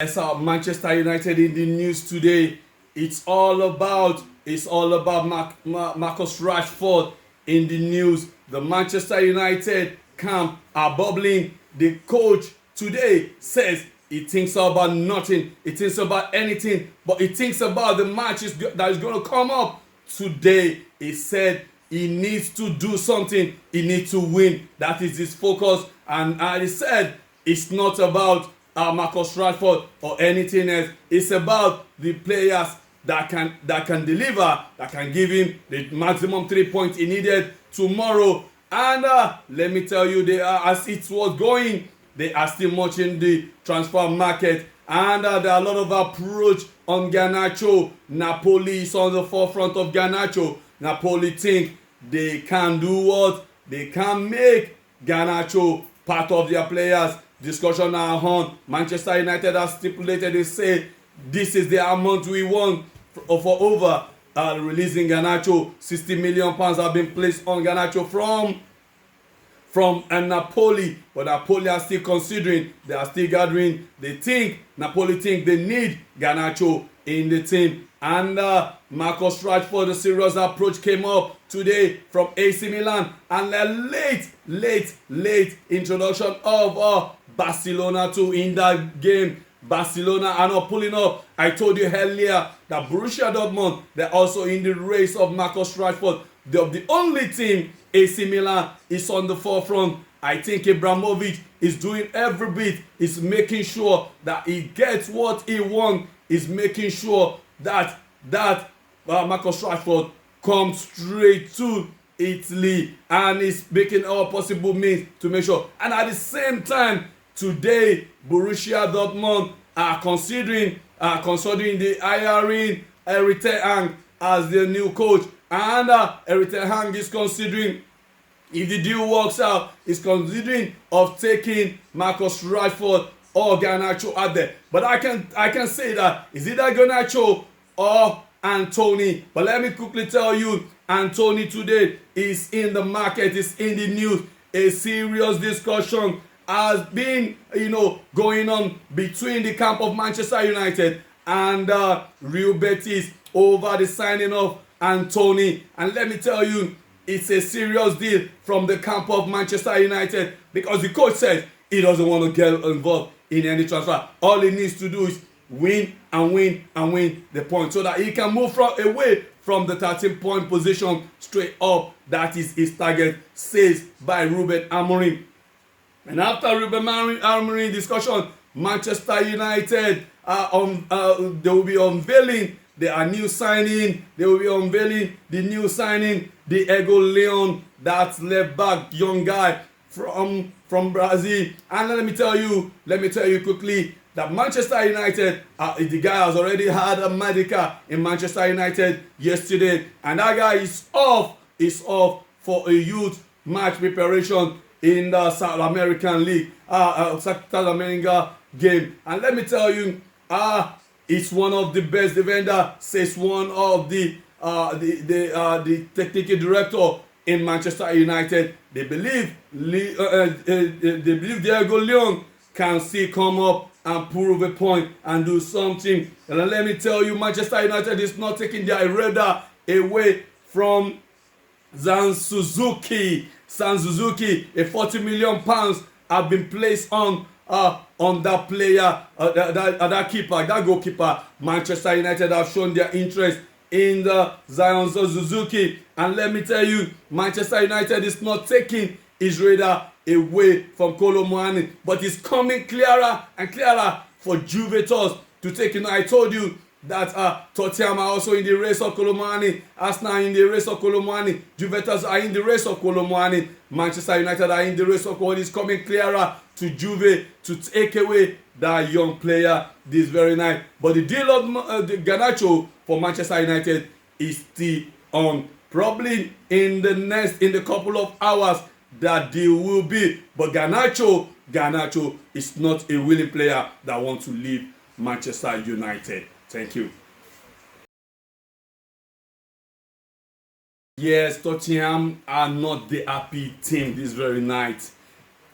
Yes, Manchester United in the news today. It's all about Marcus Rashford in the news. The Manchester United camp are bubbling. The coach today says he thinks about nothing. He thinks about anything, but he thinks about the matches that is going to come up today. He said he needs to do something. He needs to win. That is his focus. And he said it's not about Marcus Rashford or anything else. It's about the players that can deliver, that can give him the maximum 3 points he needed tomorrow. And let me tell you, they are, as it was going, they are still watching the transfer market. And there are a lot of approach on Garnacho. Napoli is on the forefront of Garnacho. Napoli think they can do what? They can make Garnacho part of their players. Discussion are on. Manchester United has stipulated, they say this is the amount we want for over releasing Garnacho. 60 million pounds have been placed on Garnacho from Napoli, but Napoli are still considering, they are still gathering. Napoli think they need Garnacho in the team. And Marcus Rashford, the serious approach came up today from AC Milan, and a late introduction of Barcelona too in that game. Barcelona are not pulling up. I told you earlier that Borussia Dortmund, they're also in the race of Marcus Rashford. The only team, AC Milan, is on the forefront. I think Abramovich is doing every bit. He's making sure that he gets what he wants. He's making sure that Marcus Rashford comes straight to Italy, and is making all possible means to make sure. And at the same time, today, Borussia Dortmund are considering the hiring Erik ten Hag as their new coach. And Erik ten Hag is considering, if the deal works out, is considering of taking Marcus Rashford or Garnacho out there. But I can say that is either Garnacho or Anthony. But let me quickly tell you, Anthony today is in the market, is in the news. A serious discussion has been, going on between the camp of Manchester United and Real Betis over the signing of Anthony. And let me tell you, it's a serious deal from the camp of Manchester United, because the coach says he doesn't want to get involved in any transfer. All he needs to do is win and win the point, so that he can move away from the 13-point position straight up. That is his target, says by Ruben Amorim. And after Ruben Amorim discussion, Manchester United they will be unveiling their new signing. They will be unveiling the new signing, Diego Leon, that left back young guy from Brazil. And let me tell you quickly that Manchester United, the guy has already had a medical in Manchester United yesterday, and that guy is off for a youth match preparation in the South American League, South America game. And let me tell you, it's one of the best defender, says one of the technical director in Manchester United. They believe Diego Leon can still come up and prove a point and do something. And let me tell you, Manchester United is not taking their radar away from San Suzuki, a 40 million pounds have been placed on that player, that goalkeeper. Manchester United have shown their interest in the Zion Suzuki. And let me tell you, Manchester United is not taking his radar away from Kolo Muani, but it's coming clearer and clearer for Juventus to take. I told you that Tottenham are also in the race of Kolo Muani, Arsenal are in the race of Kolo Muani, Juventus are in the race of Kolo Muani, Manchester United are in the race of what is coming clearer to Juve to take away that young player this very night. But the deal of the Garnacho for Manchester United is still on. Probably in the couple of hours that deal will be. But Garnacho is not a willing player that wants to leave Manchester United. Thank you. Yes, Tottenham are not the happy team this very night.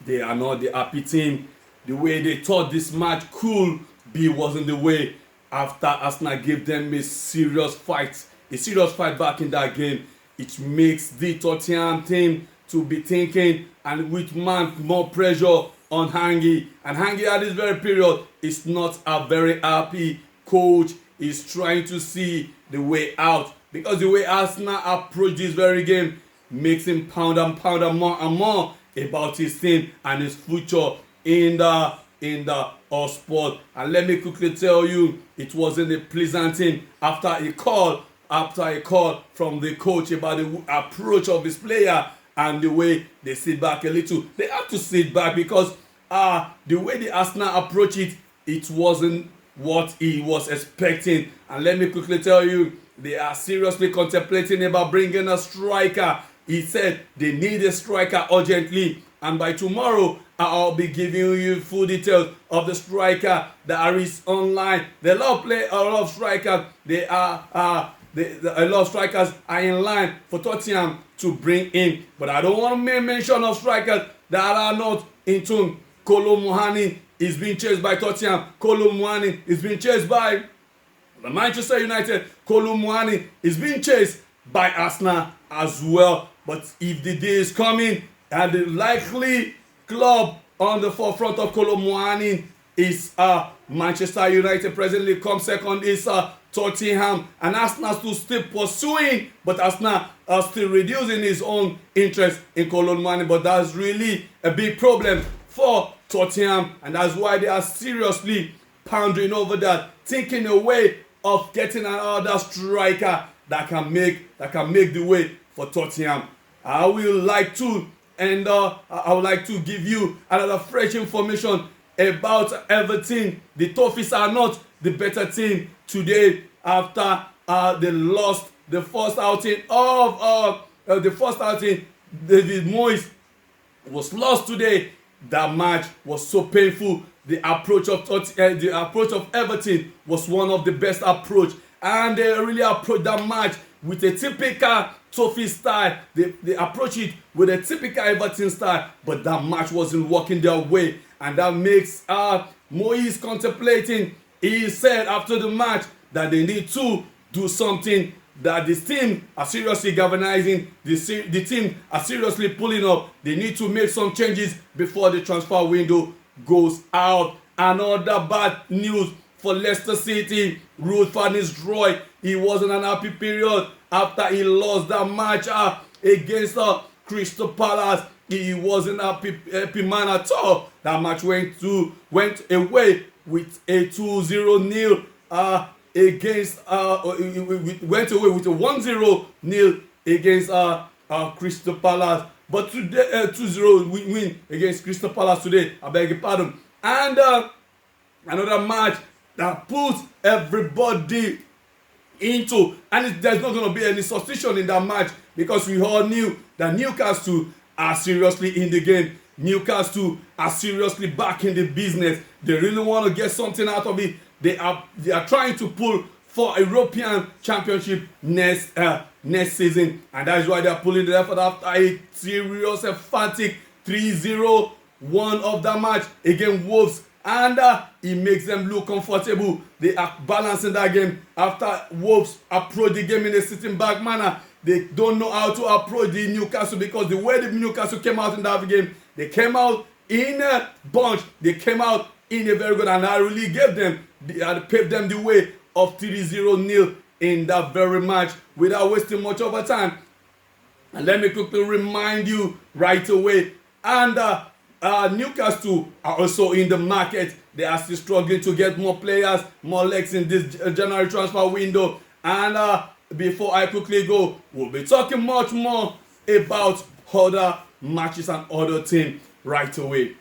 They are not the happy team. The way they thought this match could B wasn't the way after Arsenal gave them a serious fight back in that game. It makes the Tottenham team to be thinking and with more pressure on Hangi. And Hangi at this very period is not a very happy coach. He's trying to see the way out because the way Arsenal approach this very game makes him pound more and more about his team and his future in the sport. And let me quickly tell you, it wasn't a pleasant thing after a call from the coach about the approach of his player and the way they sit back a little. They have to sit back because the way the Arsenal approach it wasn't what he was expecting. And let me quickly tell you, they are seriously contemplating about bringing a striker. He said they need a striker urgently, and by tomorrow I'll be giving you full details of the striker that is online. A lot of strikers. A lot of strikers are in line for Tottenham to bring in, but I don't want to make mention of strikers that are not in tune. Kolo Muani is being chased by Tottenham. Kolo Muani is being chased by Manchester United. Kolo Muani is being chased by Arsenal as well. But if the day is coming and the likely club on the forefront of Kolo Muani is Manchester United, presently comes second is Tottenham, and Arsenal still pursuing, but Arsenal are still reducing his own interest in Kolo Muani. But that's really a big problem for Tottenham, and that's why they are seriously pondering over that, thinking a way of getting another striker that can make the way for Tottenham. I would like to give you another fresh information about Everton. The Toffees are not the better team today after they lost the first outing David Moyes was lost today. That match was so painful. The approach of Everton was one of the best approach, and they really approached that match with a typical Toffee style. They approach it with a typical Everton style, but that match wasn't working their way, and that makes Moyes contemplating. He said after the match that they need to do something, that this team are seriously galvanizing, the team are seriously pulling up. They need to make some changes before the transfer window goes out. Another bad news for Leicester City. Ruud van Nistelrooy, he was in an happy period after he lost that match against Crystal Palace. He wasn't a happy man at all. That match went away with a 2-0 nil against went away with a 1-0 nil against Crystal Palace. But today 2-0 win against Crystal Palace today, I beg your pardon. And another match that puts everybody into, and there's not going to be any suspicion in that match, because we all knew that Newcastle are seriously in the game. Newcastle are seriously back in the business. They really want to get something out of it. They are trying to pull for a European Championship next season, and that is why they are pulling the effort after a serious, emphatic 3-0 one of that match against Wolves, and it makes them look comfortable. They are balancing that game after Wolves approach the game in a sitting back manner. They don't know how to approach the Newcastle, because the way the Newcastle came out in that game, they came out in a bunch. They came out in a very good, and I really gave them, paved them the way of 3-0 nil in that very match without wasting much of our time. And let me quickly remind you right away, and Newcastle are also in the market. They are still struggling to get more players, more legs in this January transfer window. And before I quickly go, we'll be talking much more about other matches and other teams right away.